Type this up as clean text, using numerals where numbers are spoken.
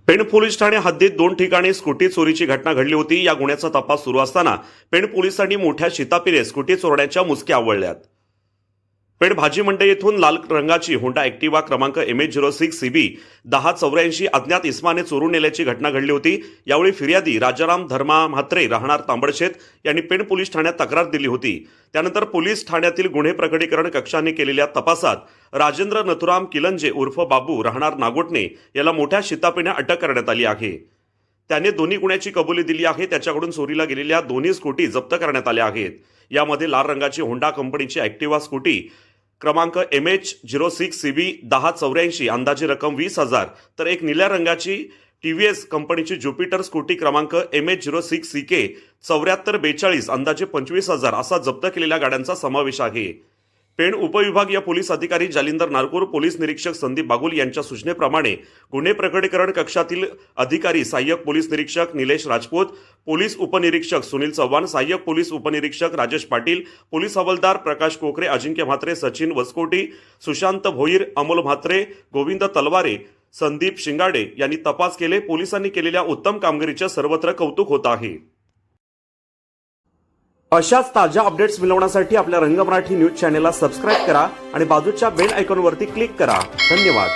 Pen police Thane हद्दीत 2 ठिकाणी scooty चोरीची घटना घडली होती। या गुन्ह्याचा तपास सुरू असताना पेण पोलिसांनी मोठ्या शिताफीने स्कूटी चोरण्याच्या मुसक्या आवळल्यात। पेण भाजी मंडई येथून लाल रंगाची होंडा ॲक्टिवा क्रमांक MH06 CB 1084 अज्ञात इसमाने चोरून नेल्याची घटना घडली होती। यावेळी फिर्यादी राजाराम धर्मा म्हात्रे राहणार तांबडशेत यांनी पेण पोलीस ठाण्यात तक्रार दिली होती। त्यानंतर पोलीस ठाण्यातील गुन्हे प्रकटीकरण कक्षाने केलेल्या तपासात राजेंद्र नथुराम किलंजे उर्फ बाबू राहणार नागोटणे याला मोठ्या शिताफीने अटक करण्यात आली आहे। त्याने दोन्ही गुन्ह्याची कबुली दिली आहे। त्याच्याकडून चोरीला गेलेल्या दोन्ही स्कूटी जप्त करण्यात आल्या आहेत। यामध्ये लाल रंगाची होंडा कंपनीची ॲक्टिवा स्कूटी क्रमांक MH06 CB 1084 अंदाजे रक्कम 20,000 तर एक निळ्या रंगाची TVS कंपनीची ज्युपिटर स्कूटी क्रमांक MH06 CK 7442 अंदाजे 25,000 असा जप्त केलेल्या गाड्यांचा समावेश आहे। पेण उपविभागीय पोलीस अधिकारी जालिंदर नारकूर, पोलीस निरीक्षक संदीप बागुल यांच्या सूचनेप्रमाणे गुन्हे प्रकटीकरण कक्षातील अधिकारी सहाय्यक पोलीस निरीक्षक निलेश राजपूत, पोलीस उपनिरीक्षक सुनील चव्हाण, सहाय्यक पोलीस उपनिरीक्षक राजेश पाटील, पोलीस हवालदार प्रकाश कोकरे, अजिंक्य म्हात्रे, सचिन वसकोटी, सुशांत भोईर, अमोल म्हात्रे, गोविंद तलवारे, संदीप शिंगाडे यांनी तपास केले। पोलिसांनी केलेल्या उत्तम कामगिरीचे सर्वत्र कौतुक होत आहे। अशाच ताज्या अपडेट्स मिळवण्यासाठी आपल्या रंग मराठी न्यूज चॅनेलला सबस्क्राईब करा आणि बाजूच्या बेल आयकॉनवरती क्लिक करा। धन्यवाद।